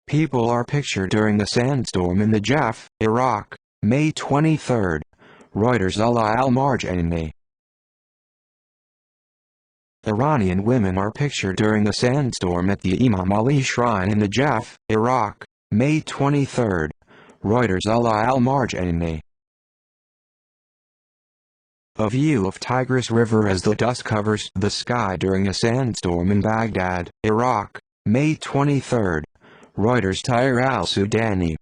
People are pictured during the sandstorm in the Najaf, Iraq, May 23. Reuters. Allah al-Marjani. Iranian women are pictured during the sandstorm at the Imam Ali Shrine in the Najaf, Iraq, May 23. Reuters. Allah al-Marjani. A view of Tigris River as the dust covers the sky during a sandstorm in Baghdad, Iraq, May 23. Reuters. Tyre al-Sudani.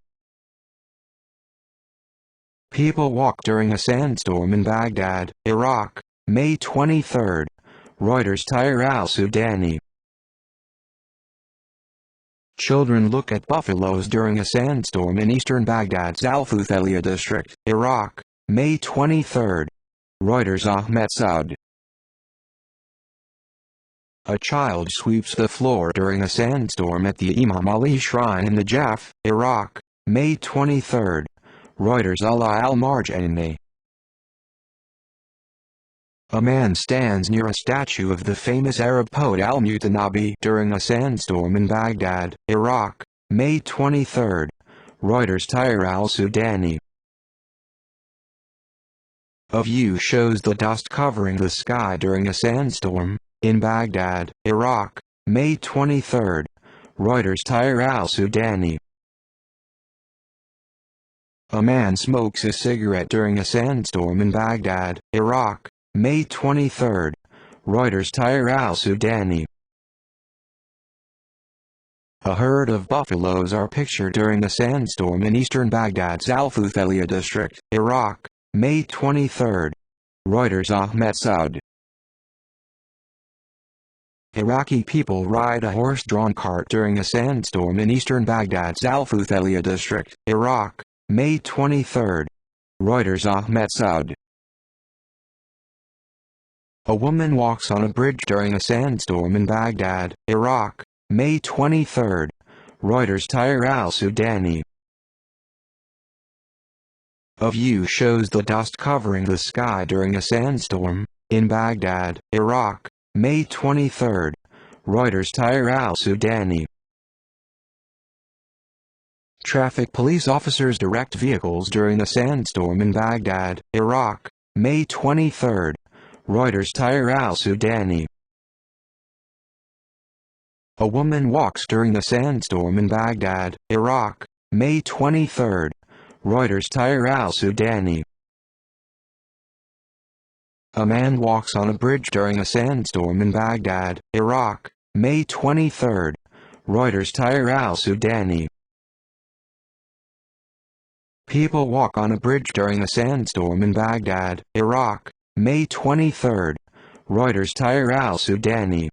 People walk during a sandstorm in Baghdad, Iraq, May 23. Reuters. Tyre al-Sudani. Children look at buffaloes during a sandstorm in eastern Baghdad's Al-Futhaiya district, Iraq, May 23. Reuters. Ahmed Saud. A child sweeps the floor during a sandstorm at the Imam Ali Shrine in the Najaf, Iraq, May 23. Reuters. Allah al-Marjani. A man stands near a statue of the famous Arab poet al-Mutanabi during a sandstorm in Baghdad, Iraq, May 23. Reuters. Tyre al-Sudani. A view shows the dust covering the sky during a sandstorm in Baghdad, Iraq, May 23. Reuters. Tyre al-Sudani. A man smokes a cigarette during a sandstorm in Baghdad, Iraq, May 23. Reuters. Tyre al-Sudani. A herd of buffaloes are pictured during a sandstorm in eastern Baghdad's Al-Futhaiya district, Iraq, May 23. Reuters. Ahmed Saud. Iraqi people ride a horse-drawn cart during a sandstorm in eastern Baghdad's Al-Futhaiya district, Iraq, May 23. Reuters. Ahmed Saud. A woman walks on a bridge during a sandstorm in Baghdad, Iraq, May 23. Reuters. Tyre al-Sudani. A view shows the dust covering the sky during a sandstorm in Baghdad, Iraq, May 23. Reuters. Tyre al-Sudani. Traffic police officers direct vehicles during a sandstorm in Baghdad, Iraq, May 23. Reuters. Tyre al-Sudani. A woman walks during the sandstorm in Baghdad, Iraq, May 23. Reuters. Tyre al-Sudani. A man walks on a bridge during a sandstorm in Baghdad, Iraq, May 23. Reuters. Tyre al-Sudani. People walk on a bridge during a sandstorm in Baghdad, Iraq, May 23. Reuters. Tyre al-Sudani.